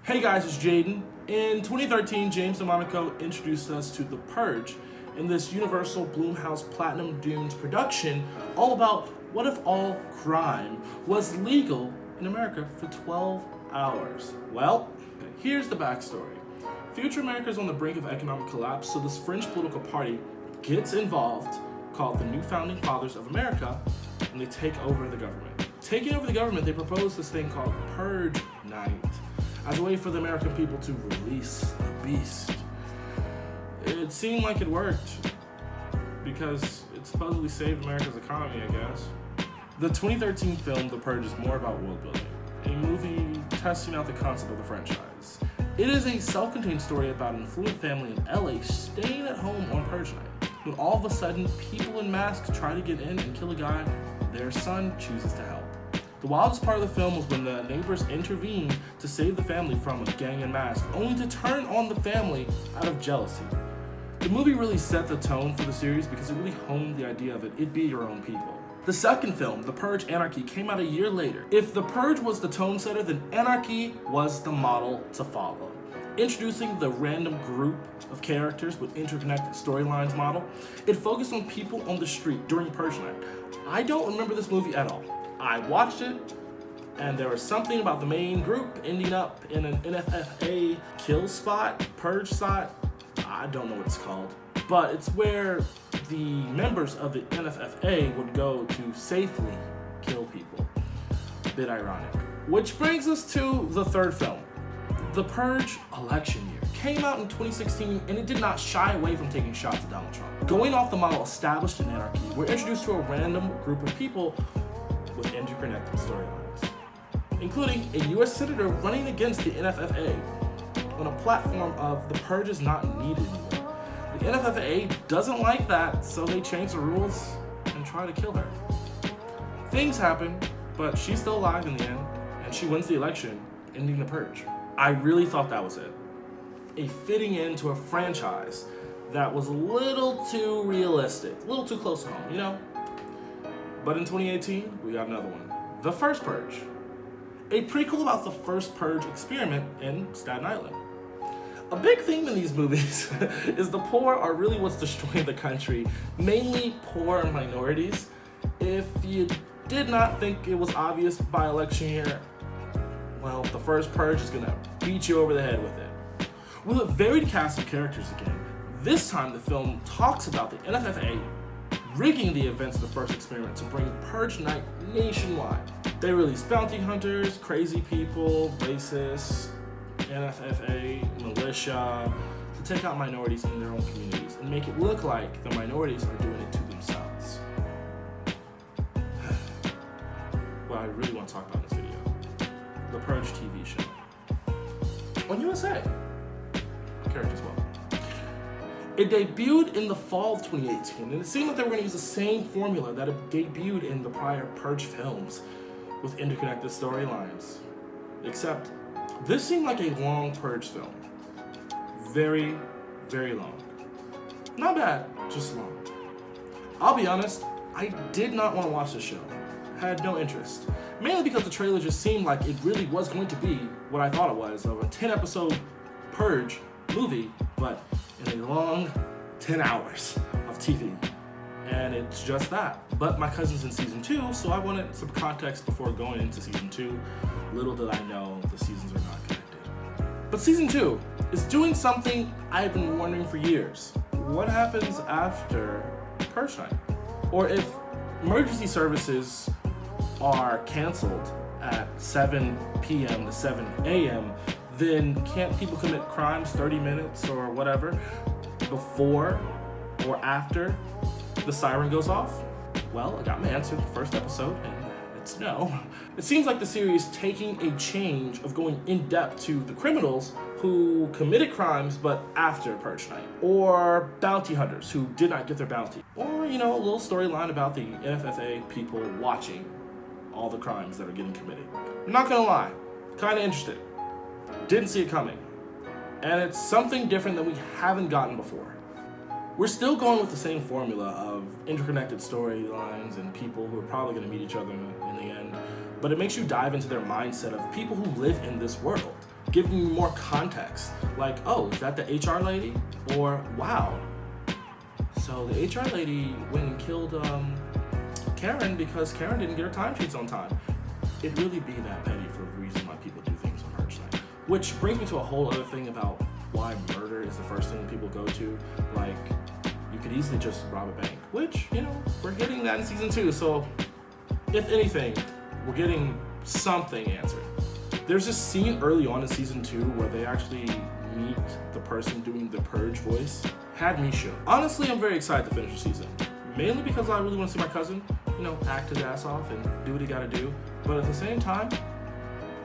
Hey guys, it's Jaden. In 2013, James DeMonico introduced us to The Purge in this Universal Blumhouse Platinum Dunes production all about what if all crime was legal in America for 12 hours. Well, here's the backstory. Future America is on the brink of economic collapse, so this fringe political party gets involved, called the New Founding Fathers of America, and they take over the government. Taking over the government, they propose this thing called Purge Night as a way for the American people to release the beast. It seemed like it worked because it supposedly saved America's economy, I guess. The 2013 film, The Purge, is more about world building, a movie testing out the concept of the franchise. It is a self-contained story about an affluent family in LA staying at home on Purge Night, when all of a sudden people in masks try to get in and kill a guy their son chooses to help. The wildest part of the film was when the neighbors intervened to save the family from a gang in masks, only to turn on the family out of jealousy. The movie really set the tone for the series because it really honed the idea of it be your own people. The second film, The Purge Anarchy, came out a year later. If The Purge was the tone setter, then Anarchy was the model to follow. Introducing the random group of characters with interconnected storylines model, it focused on people on the street during Purge Night. I don't remember this movie at all. I watched it, and there was something about the main group ending up in an NFFA kill spot, purge spot. I don't know what it's called, but it's where the members of the NFFA would go to safely kill people. A bit ironic. Which brings us to the third film. The Purge election year came out in 2016, and it did not shy away from taking shots at Donald Trump. Going off the model established in Anarchy, we're introduced to a random group of people with interconnected storylines, including a U.S. senator running against the NFFA on a platform of the purge is not needed anymore. The NFFA doesn't like that, so they change the rules and try to kill her. Things happen, but she's still alive in the end, and she wins the election, ending the purge. I really thought that was it. A fitting end to a franchise that was a little too realistic, a little too close to home, you know? But in 2018, we got another one. The First Purge. A prequel about the First Purge experiment in Staten Island. A big theme in these movies is the poor are really what's destroying the country, mainly poor minorities. If you did not think it was obvious by election year, well, the First Purge is gonna beat you over the head with it. With a varied cast of characters again, this time the film talks about the NFFA rigging the events of the first experiment to bring Purge Night nationwide. They release bounty hunters, crazy people, racists, NFFA, militia, to take out minorities in their own communities and make it look like the minorities are doing it to themselves. What I really want to talk about in this video, the Purge TV Show. On USA. Characters well. It debuted in the fall of 2018, and it seemed like they were going to use the same formula that had debuted in the prior Purge films with interconnected storylines. Except, this seemed like a long Purge film. Very, very long. Not bad, just long. I'll be honest, I did not want to watch this show. I had no interest. Mainly because the trailer just seemed like it really was going to be what I thought it was, of a 10-episode Purge movie, but in a long 10 hours of TV. And it's just that. But my cousin's in season 2, so I wanted some context before going into season 2. Little did I know the seasons are not connected. But season 2 is doing something I've been wondering for years. What happens after Purge Night? Or if emergency services are canceled at 7 p.m. to 7 a.m., then can't people commit crimes 30 minutes or whatever before or after the siren goes off? Well, I got my answer in the first episode, and it's no. It seems like the series is taking a change of going in depth to the criminals who committed crimes but after Purge Night, or bounty hunters who did not get their bounty, or a little storyline about the NFFA people watching all the crimes that are getting committed. I'm not gonna lie, kinda interested. Didn't see it coming. And it's something different that we haven't gotten before. We're still going with the same formula of interconnected storylines and people who are probably going to meet each other in the end, but it makes you dive into their mindset of people who live in this world. giving me more context. Like, oh, is that the HR lady? Or, wow, so the HR lady went and killed Karen because Karen didn't get her timesheets on time. It'd really be that petty for the reason why people do things on Purge night. Which brings me to a whole other thing about why murder is the first thing that people go to. Like, you could easily just rob a bank, which, you know, we're getting that in season 2. So, if anything, we're getting something answered. There's this scene early on in season 2 where they actually meet the person doing the Purge voice. Had me shook. Honestly, I'm very excited to finish the season. Mainly because I really want to see my cousin, you know, act his ass off and do what he gotta do. But at the same time,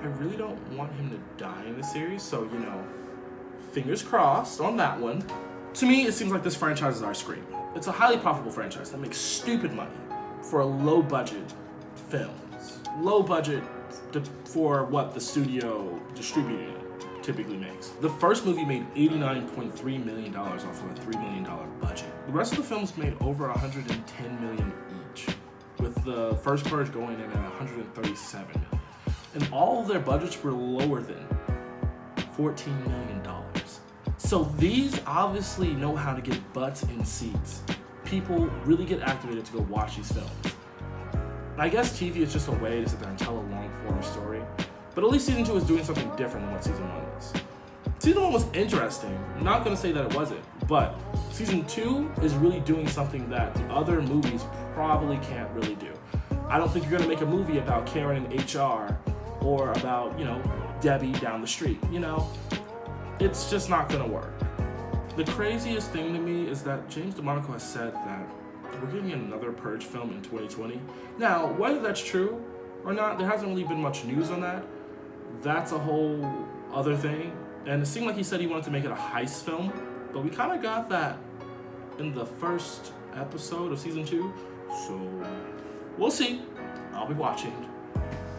I really don't want him to die in the series, so, you know, fingers crossed on that one. To me, it seems like this franchise is our Scream. It's a highly profitable franchise that makes stupid money for a low-budget film. Low budget for what the studio distributing it typically makes. The first movie made $89.3 million off of a $3 million budget. The rest of the films made over $110 million each, with the First Purge going in at $137 million. And all of their budgets were lower than $14 million. So these obviously know how to get butts in seats. People really get activated to go watch these films. I guess TV is just a way to sit there and tell a long-form story, but at least season 2 is doing something different than what season 1 is. Season 1 was interesting. I'm not gonna say that it wasn't, but season 2 is really doing something that the other movies probably can't really do. I don't think you're gonna make a movie about Karen in HR or about, you know, Debbie down the street, you know? It's just not gonna work. The craziest thing to me is that James DeMonaco has said that we're getting another Purge film in 2020. Now, whether that's true or not, there hasn't really been much news on that. That's a whole other thing. And it seemed like he said he wanted to make it a heist film, but we kind of got that in the first episode of season 2. So, we'll see. I'll be watching.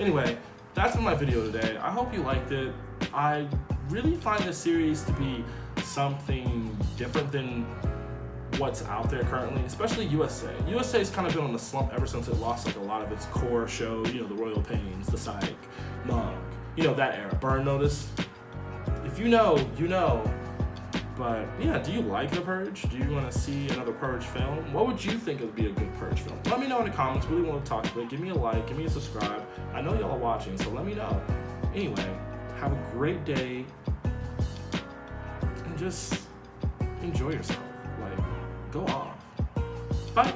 Anyway, that's been my video today. I hope you liked it. I really find this series to be something different than what's out there currently, especially USA. USA's kind of been on the slump ever since it lost like a lot of its core show, you know, The Royal Pains, The Psych, Monk, you know, that era. Burn Notice. If you know, you know. But yeah, do you like The Purge? Do you want to see another Purge film? What would you think would be a good Purge film? Let me know in the comments. Really want to talk to it. Give me a like, give me a subscribe. I know y'all are watching, so let me know. Anyway, have a great day and just enjoy yourself. Like, go off. Bye.